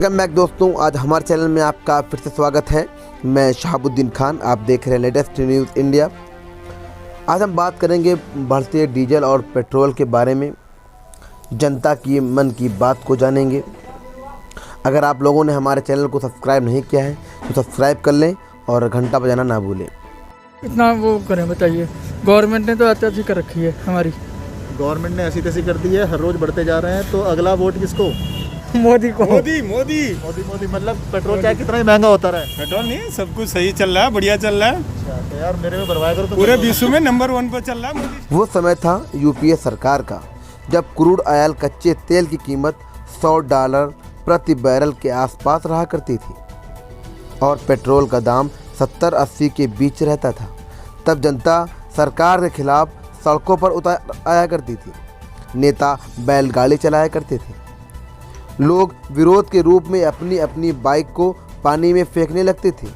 Welcome back दोस्तों, आज हमारे चैनल में आपका फिर से स्वागत है। मैं शहाबुद्दीन खान, आप देख रहे हैं लेटेस्ट न्यूज़ इंडिया। आज हम बात करेंगे बढ़ते डीजल और पेट्रोल के बारे में, जनता की मन की बात को जानेंगे। अगर आप लोगों ने हमारे चैनल को सब्सक्राइब नहीं किया है तो सब्सक्राइब कर लें और घंटा बजाना ना भूलें। इतना वो करें बताइए, गवर्नमेंट ने तो अच्छी कर रखी है हमारी। गवर्नमेंट ने ऐसी तैसी कर दी है, हर रोज बढ़ते जा रहे हैं। तो अगला वोट किसको? मोदी को। मोदी मोदी मोदी मोदी मतलब पेट्रोल चाहे कितना ही महंगा होता रहा है, पेट्रोल नहीं, सब कुछ सही चल रहा है, बढ़िया चल रहा है। अच्छा तो यार मेरे में भरवाया करो तो पूरे विश्व में नंबर 1 पर चल रहा है मोदी। वो समय था यूपीए सरकार का, जब क्रूड ऑयल कच्चे तेल की कीमत $100 प्रति बैरल के आसपास रहा करती थी और पेट्रोल का दाम 70-80 के बीच रहता था। तब जनता सरकार के खिलाफ सड़कों पर उतर आया करती थी, नेता बैलगाड़ी चलाया करते थे, लोग विरोध के रूप में अपनी अपनी बाइक को पानी में फेंकने लगते थे।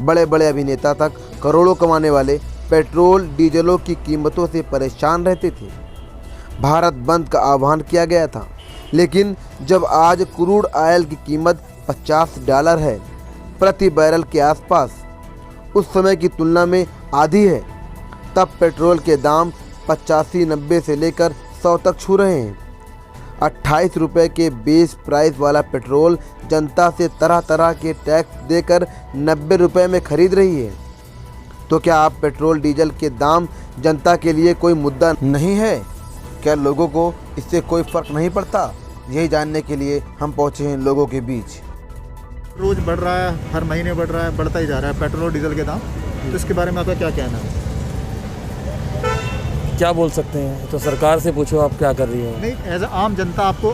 बड़े बड़े अभिनेता तक करोड़ों कमाने वाले पेट्रोल डीजलों की कीमतों से परेशान रहते थे। भारत बंद का आह्वान किया गया था, लेकिन जब आज क्रूड ऑयल की कीमत $50 है प्रति बैरल के आसपास, उस समय की तुलना में आधी है, तब पेट्रोल के दाम 85-90 से लेकर 100 तक छू रहे हैं। 28 रुपये के बेस प्राइस वाला पेट्रोल जनता से तरह तरह के टैक्स देकर 90 रुपये में खरीद रही है। तो क्या आप पेट्रोल डीजल के दाम जनता के लिए कोई मुद्दा नहीं है? क्या लोगों को इससे कोई फ़र्क नहीं पड़ता? यही जानने के लिए हम पहुँचे हैं लोगों के बीच। रोज बढ़ रहा है, हर महीने बढ़ रहा है, बढ़ता ही जा रहा है पेट्रोल डीजल के दाम। तो इसके बारे में आपका क्या कहना है? क्या बोल सकते हैं, तो सरकार से पूछो आप क्या कर रही है। नहीं, एज ए आम जनता आपको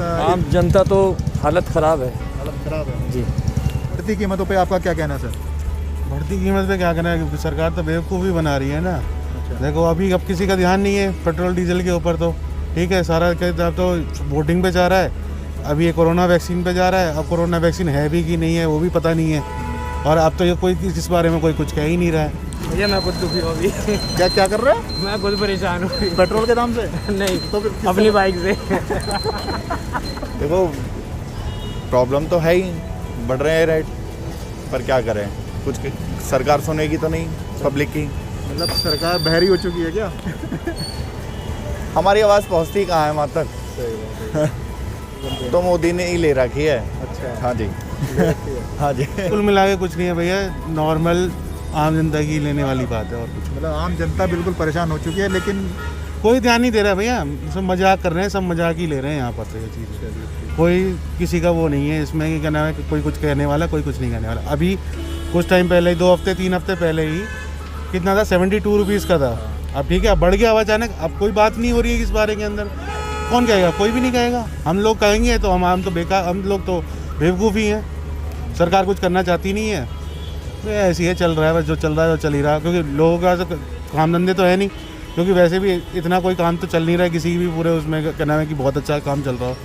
आम जनता तो हालत ख़राब है। हालत खराब है जी। बढ़ती कीमतों पे आपका क्या कहना है सर? बढ़ती कीमत पे क्या करना है, क्योंकि सरकार तो बेवकूफ़ी बना रही है ना। देखो अभी अब किसी का ध्यान नहीं है पेट्रोल डीजल के ऊपर, तो ठीक है सारा अब तो वोटिंग पे जा रहा है, अभी ये कोरोना वैक्सीन पे जा रहा है। अब कोरोना वैक्सीन है भी कि नहीं है वो भी पता नहीं है, और अब तो ये कोई इस बारे में कोई कुछ कह ही नहीं रहा है। भैया मैं खुद दुखी हूँ अभी। क्या क्या कर रहे हैं? मैं खुद परेशान हूँ पेट्रोल के दाम से? नहीं तो फिर अपनी बाइक से। देखो प्रॉब्लम तो है ही, बढ़ रहे हैं रेट, पर क्या करें, कुछ सरकार सुनेगी तो नहीं पब्लिक की। मतलब सरकार बहरी हो चुकी है क्या? हमारी आवाज़ पहुंचती कहाँ है वहाँ तक? तो मोदी ने ही ले रखी है। अच्छा हाँ जी। हाँ जी। कुल मिला के कुछ नहीं है भैया, नॉर्मल आम जनता की लेने वाली बात है और कुछ मतलब आम जनता बिल्कुल परेशान हो चुकी है, लेकिन कोई ध्यान नहीं दे रहा है भैया। सब मजाक कर रहे हैं, सब मजाक ही ले रहे हैं यहाँ पर। तो ये चीज़ कोई किसी का वो नहीं है इसमें कि क्या नाम है, कोई कुछ कहने वाला, कोई कुछ नहीं कहने वाला। अभी कुछ टाइम पहले ही, 2 हफ्ते 3 हफ्ते पहले ही कितना था, 72 रुपीज़ का था। अब ठीक है, अब बढ़ गया अब अचानक। अब कोई बात नहीं हो रही है इस बारे के अंदर। कौन कहेगा? कोई भी नहीं कहेगा। हम लोग कहेंगे तो हम तो बेकार, हम लोग तो बेवकूफ़ ही हैं। सरकार कुछ करना चाहती नहीं है, तो ऐसी है, चल रहा है बस, जो चल रहा है वो चल ही रहा है। क्योंकि लोगों का तो काम धंधे तो है नहीं, क्योंकि वैसे भी इतना कोई काम तो चल नहीं रहा है किसी भी पूरे उसमें कहना है कि बहुत अच्छा काम चल रहा हो,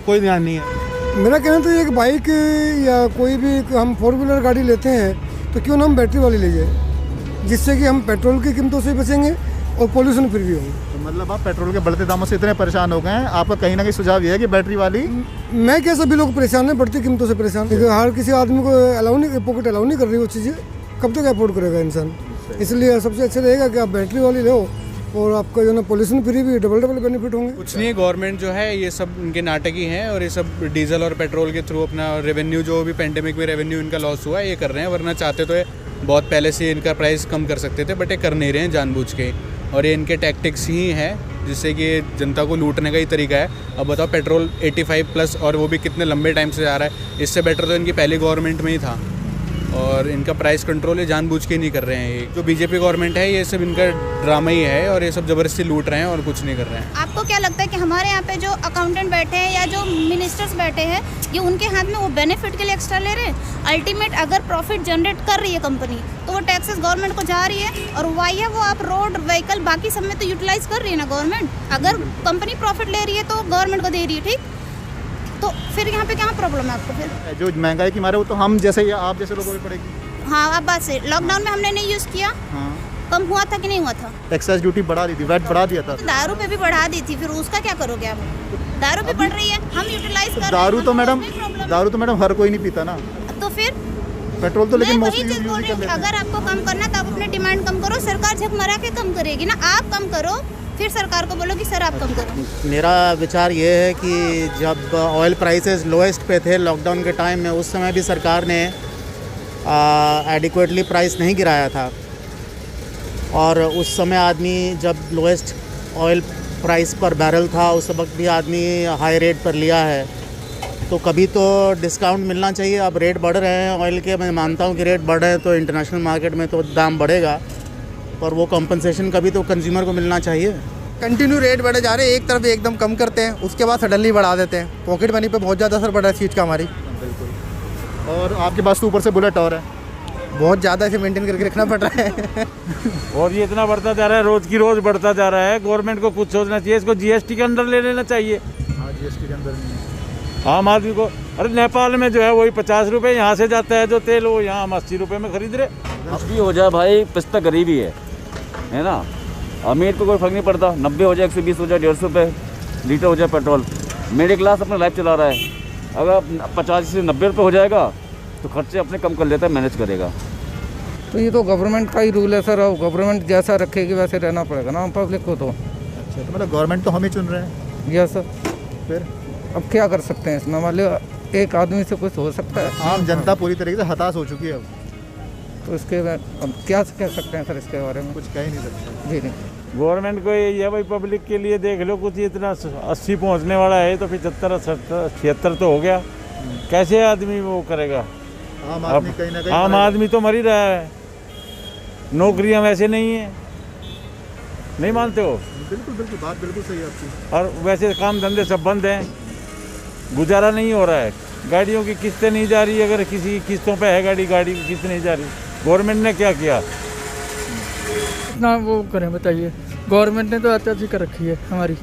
कोई ध्यान नहीं है। मेरा कहना तो ये कि बाइक या कोई भी हम 4 व्हीलर गाड़ी लेते हैं तो क्यों ना हम बैटरी वाली ले जाए, जिससे कि हम पेट्रोल की कीमतों से बचेंगे और पोल्यूशन फ्री भी होंगे। तो मतलब आप पेट्रोल के बढ़ते दामों से इतने परेशान हो गए हैं, आपका कहीं ना कहीं सुझाव ये है कि बैटरी वाली? मैं क्या, सभी लोग परेशान हैं, बढ़ती कीमतों से परेशान, क्योंकि हर किसी आदमी को अलाउ नहीं, पॉकेट अलाउ नहीं कर रही वो चीज़ें, कब तक अफोर्ड करेगा इंसान। इसलिए सबसे अच्छा रहेगा कि आप बैटरी वाली लो और आपका जो ना पोल्यूशन फ्री भी डबल बेनिफिट होंगे। कुछ नहीं, गवर्नमेंट जो है ये सब इनके नाटक ही हैं, और ये सब डीजल और पेट्रोल के थ्रू अपना रेवेन्यू, जो भी पेंडेमिक में रेवेन्यू इनका लॉस हुआ है, ये कर रहे हैं। वरना चाहते तो ये बहुत पहले से इनका प्राइस कम कर सकते थे, बट ये कर नहीं रहे हैं जानबूझ के, और ये इनके टैक्टिक्स ही हैं जिससे कि जनता को लूटने का ही तरीका है। अब बताओ, पेट्रोल 85+ और वो भी कितने लंबे टाइम से जा रहा है। इससे बेटर तो इनकी पहली गवर्नमेंट में ही था, और इनका प्राइस कंट्रोल ये जानबूझ के नहीं कर रहे हैं। ये जो बीजेपी गवर्नमेंट है, ये सब इनका ड्रामा ही है, और ये सब ज़बरदस्ती लूट रहे हैं और कुछ नहीं कर रहे हैं। आपको क्या लगता है कि हमारे यहाँ पे जो अकाउंटेंट बैठे हैं या जो मिनिस्टर्स बैठे हैं, ये उनके हाथ में वो बेनिफिट के लिए एक्स्ट्रा ले रहे हैं? अल्टीमेट अगर प्रॉफिट जनरेट कर रही है कंपनी, तो वो टैक्सेस गवर्नमेंट को जा रही है, और वाई है वो आप रोड व्हीकल बाकी सब में तो यूटिलाइज कर रही है ना गवर्नमेंट। अगर कंपनी प्रॉफिट ले रही है तो गवर्नमेंट को दे रही है, ठीक, तो फिर यहाँ पे क्या प्रॉब्लम है आपको? फिर जो महंगाई की मारे वो तो हम जैसे या आप जैसे लोगों को पड़ेगी। हाँ, आप बात से लॉकडाउन में हमने नहीं यूज़ किया, हाँ, कम हुआ था कि नहीं हुआ था? एक्साइज ड्यूटी बढ़ा दी थी, वैट बढ़ा दिया था। दारू पे भी बढ़ा दी थी, फिर उसका क्या करोगे आप? दारू भी बढ़ रही है, हम यूटिलाइज कर रहे हैं। दारू तो मैडम, दारू तो मैडम हर कोई नहीं पीता ना, तो फिर पेट्रोल तो लेकिन मैं मोस्टली वही चीज बोल यूज रही कर हूँ कि लेते हैं। अगर आपको कम करना तो आप अपने डिमांड कम करो, सरकार झक मरा के कम करेगी ना, आप कम करो फिर सरकार को बोलो कि सर आप कम करो। मेरा विचार ये है कि जब ऑयल प्राइसेस लोएस्ट पे थे लॉकडाउन के टाइम में, उस समय भी सरकार ने एडिक्वेटली प्राइस नहीं गिराया था, और उस समय आदमी जब लोएस्ट ऑयल प्राइस पर बैरल था उस वक्त भी आदमी हाई रेट पर लिया है, तो कभी तो डिस्काउंट मिलना चाहिए। अब रेट बढ़ रहे हैं ऑयल के, मैं मानता हूँ कि रेट बढ़ रहे हैं तो इंटरनेशनल मार्केट में तो दाम बढ़ेगा, पर वो कंपनसेशन कभी तो कंज्यूमर को मिलना चाहिए। कंटिन्यू रेट बढ़े जा रहे हैं, एक तरफ एकदम कम करते हैं, उसके बाद सडनली बढ़ा देते हैं। पॉकेट मनी पे बहुत ज़्यादा असर पड़ रहा है इस चीज़ का हमारी। बिल्कुल। और आपके पास तो ऊपर से बुलेट और है, बहुत ज़्यादा इसे मेंटेन करके रखना पड़ रहा है। और ये इतना बढ़ता जा रहा है, रोज़ की रोज़ बढ़ता जा रहा है। गवर्नमेंट को कुछ सोचना चाहिए, इसको जीएसटी के अंदर ले लेना चाहिए। हाँ जीएसटी के अंदर नहीं है। आम आदमी को, अरे नेपाल में जो है वही 50 रुपये यहाँ से जाता है जो तेल, वो यहाँ हम 80 रुपये में खरीद रहे। कुछ भी हो जाए भाई, पिस्ता गरीबी है ना। अमीर को कोई फर्क नहीं पड़ता, 90 हो जाए, 120 हो जाए, 150 रुपये लीटर हो जाए पेट्रोल। मिडिल क्लास अपना लाइफ चला रहा है, अगर 50 से 90 रुपये हो जाएगा तो खर्चे अपने कम कर लेता है, मैनेज करेगा। तो ये तो गवर्नमेंट का ही रूल है सर, और गवर्नमेंट जैसा रखेगी वैसे रहना पड़ेगा ना पब्लिक को। तो अच्छा, तो मतलब गवर्नमेंट तो हम ही चुन रहे हैं। यस सर, फिर अब क्या कर सकते हैं इसमें, मान लो एक आदमी से कुछ हो सकता है। आम जनता पूरी तरीके से हताश हो चुकी है अब, तो इसके अब क्या कह सकते हैं सर इसके बारे में, कुछ कह ही नहीं सकते। जी नहीं। गवर्नमेंट को यही है भाई, पब्लिक के लिए देख लो, कुछ इतना 80 पहुँचने वाला है तो 75, 76 तो हो गया, कैसे आदमी वो करेगा। आम आदमी कहीं ना कहीं आम आदमी तो मर ही रहा है, नौकरियां वैसे नहीं है, नहीं मानते हो। बिल्कुल बिल्कुल, बात बिल्कुल सही है आपकी। और वैसे काम धंधे सब बंद हैं, गुजारा नहीं हो रहा है, गाड़ियों की किस्तें नहीं जा रही, अगर किसी की किस्तों पे है गाड़ी की किस्त नहीं जा रही। गवर्नमेंट ने क्या किया, इतना वो करें बताइए, गवर्नमेंट ने तो अत्याचार कर रखी है हमारी।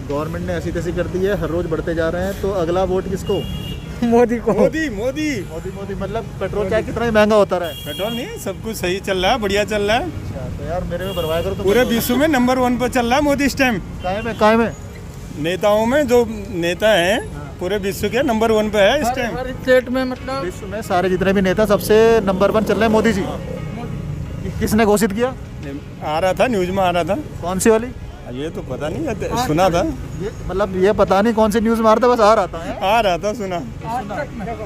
गवर्नमेंट ने ऐसी तैसी कर दी है, हर रोज बढ़ते जा रहे हैं, तो अगला वोट किसको? मोदी को। मोदी मोदी मोदी मोदी। मतलब पेट्रोल क्या कितना ही महंगा होता रहा है? पेट्रोल नहीं, सब कुछ सही चल रहा है, बढ़िया चल रहा है। अच्छा, तो यार मेरे में भरवाया करो। तो पूरे विश्व में नंबर 1 पर चल रहा है मोदी इस टाइम। काय में नेताओं में जो नेता हैं पूरे विश्व के नंबर 1 पे है इस टाइम। हर स्टेट में मतलब विश्व में सारे जितने भी नेता सबसे नंबर 1 चल रहे हैं मोदी जी। किसने घोषित किया? आ रहा था, न्यूज में आ रहा था। कौन सी वाली? ये तो पता नहीं, सुना था। ये मतलब ये पता नहीं कौन सी न्यूज में आ रहा था, बस आ रहा था। आ रहा था, सुना।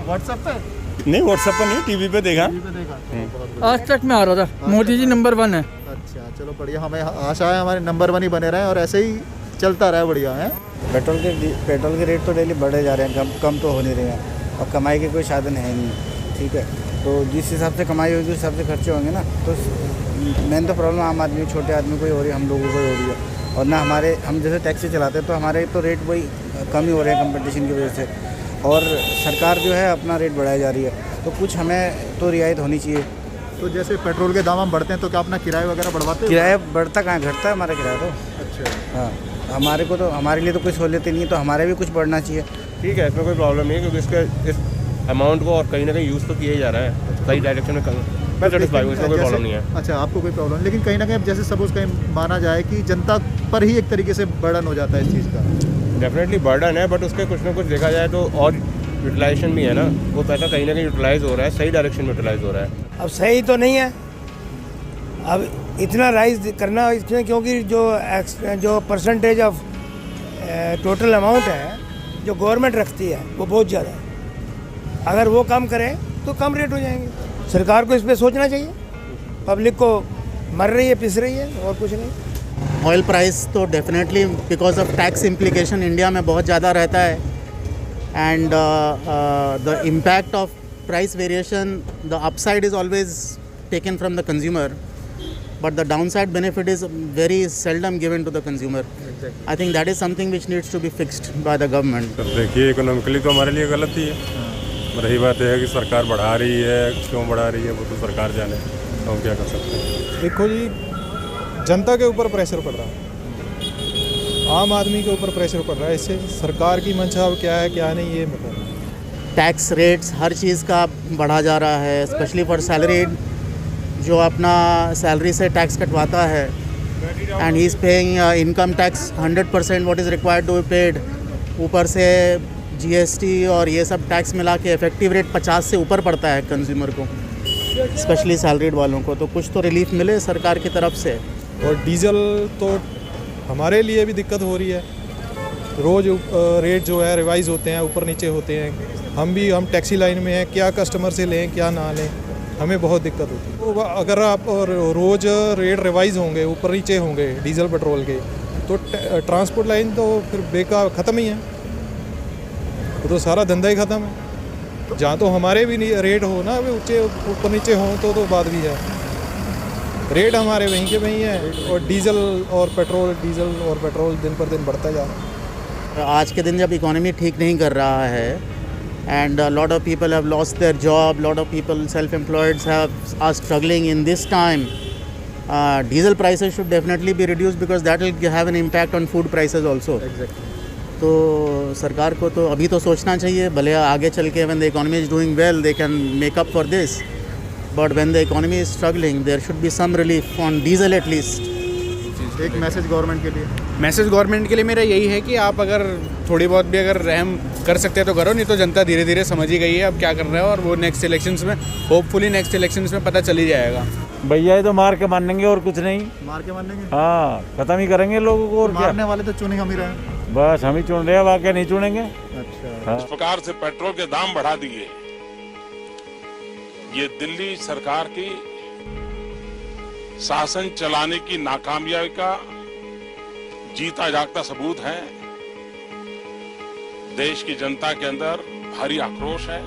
व्हाट्सएप पे नहीं, व्हाट्सएप पर नहीं, टीवी पे देखा। आज तक में आ रहा था मोदी जी नंबर 1 है। अच्छा चलो बढ़िया, हमें आशा है हमारे नंबर 1 ही बने रहे और ऐसे ही चलता रहा बढ़िया है। पेट्रोल के रेट तो डेली बढ़े जा रहे हैं, कम तो हो नहीं रहे हैं, और कमाई के कोई साधन है नहीं। ठीक है, तो जिस हिसाब से कमाई होगी उस हिसाब से खर्चे होंगे ना। तो मेन तो प्रॉब्लम आम आदमी, छोटे आदमी को ही हो रही है, हम लोगों को ही हो रही है। और ना हम जैसे टैक्सी चलाते हैं तो हमारे तो रेट वही कम ही हो रहे हैं कंपटीशन की वजह से, और सरकार जो है अपना रेट बढ़ाई जा रही है, तो कुछ हमें तो रियायत होनी चाहिए। तो जैसे पेट्रोल के दाम हम बढ़ते हैं तो क्या अपना किराया वगैरह बढ़वाते हैं? किराया बढ़ता कहाँ, घटता है हमारा किराया तो। अच्छा हाँ, हमारे लिए तो कोई सहूलियत नहीं है, तो हमारे भी कुछ बढ़ना चाहिए। ठीक है, इसमें कोई प्रॉब्लम नहीं है, क्योंकि इसके इस अमाउंट को और कहीं ना कहीं यूज़ तो किया ही जा रहा है, सही डायरेक्शन में। मैं सेटिस्फाई हूँ, इसमें कोई प्रॉब्लम नहीं है। अच्छा, आपको कोई प्रॉब्लम नहीं, लेकिन कहीं ना कहीं अब जैसे सपोज कहीं माना जाए कि जनता पर ही एक तरीके से बर्डन हो जाता है इस चीज़ का। डेफिनेटली बर्डन है, बट उसके कुछ ना कुछ देखा जाए तो और यूटिलाइजेशन भी है ना, वो पैसा कहीं ना कहीं यूटिलाइज हो रहा है, सही डायरेक्शन में यूटिलाइज हो रहा है। अब सही तो नहीं है, अब इतना राइज करना इसमें, क्योंकि जो परसेंटेज ऑफ टोटल अमाउंट है जो गवर्नमेंट रखती है वो बहुत ज़्यादा है। अगर वो कम करे तो कम रेट हो जाएंगे। सरकार को इस पर सोचना चाहिए, पब्लिक को मर रही है, पिस रही है, और कुछ नहीं। ऑयल प्राइस तो definitely because of tax implication India में बहुत ज़्यादा रहता है, and the impact of price variation, the upside is always taken from the consumer, but the downside benefit is very seldom given to the consumer. Exactly. I think that is something which needs to be fixed by the government. देखिए, economically तो हमारे लिए गलत ही है। रही बात यह है कि सरकार बढ़ा रही है, क्यों बढ़ा रही है वो तो सरकार जाने, तो हम क्या कर सकते हैं। देखो जी, जनता के ऊपर प्रेशर पड़ रहा है, आम आदमी के ऊपर प्रेशर पड़ रहा है, इससे सरकार की मंशा क्या है क्या नहीं ये मतलब। टैक्स रेट्स हर चीज़ का बढ़ा जा रहा है, स्पेशली फॉर सैलरीड, जो अपना सैलरी से टैक्स कटवाता है, and he is paying income tax 100% what is required to be paid. ऊपर से जीएसटी और ये सब टैक्स मिला के इफेक्टिव रेट 50 से ऊपर पड़ता है कंज्यूमर को, स्पेशली सैलरीड वालों को, तो कुछ तो रिलीफ मिले सरकार की तरफ से। और डीजल तो हमारे लिए भी दिक्कत हो रही है, रोज़ रेट जो है रिवाइज़ होते हैं, ऊपर नीचे होते हैं। हम टैक्सी लाइन में हैं, क्या कस्टमर से लें क्या ना लें, हमें बहुत दिक्कत होती है। तो अगर आप रोज़ रेट रिवाइज़ होंगे, ऊपर नीचे होंगे डीजल पेट्रोल के, तो ट्रांसपोर्ट लाइन तो फिर बेकार ख़त्म ही है, तो सारा धंधा ही ख़त्म है। जहाँ तो हमारे भी रेट हो ना, ऊँचे ऊपर नीचे हों तो बात भी है, रेट हमारे वहीं के वहीं है, और डीजल और पेट्रोल दिन पर दिन बढ़ता जा रहा है। आज के दिन जब इकोनॉमी ठीक नहीं कर रहा है and a lot of people have lost their job, lot of people self-employed are struggling in this time, diesel prices should definitely be reduced because that will have an impact on food prices also. Exactly. तो सरकार को तो अभी तो सोचना चाहिए, भले आगे चल के when the economy is doing well they can make up for this, but when the economy is struggling there should be some relief on diesel at least. एक मैसेज गवर्नमेंट के लिए? मैसेज गवर्नमेंट के लिए मेरा यही है कि आप अगर थोड़ी बहुत भी अगर रहम कर सकते हैं तो करो, नहीं तो जनता धीरे धीरे समझ ही गई है अब क्या कर रहा है, और वो नेक्स्ट इलेक्शंस में होपफुली नेक्स्ट इलेक्शंस में पता चल ही जाएगा। भैया ये तो मार के मानेंगे और कुछ नहीं, मार के मानेंगे, हाँ खत्म ही करेंगे लोगों को, और क्या मारने वाले तो चुने हम ही रहे, बस हम ही चुन रहे हैं, वाकई नहीं चुनेंगे। अच्छा, इस प्रकार से पेट्रोल के दाम बढ़ा दिए, ये दिल्ली सरकार की शासन चलाने की नाकामयाबी का जीता जागता सबूत है। देश की जनता के अंदर भारी आक्रोश है।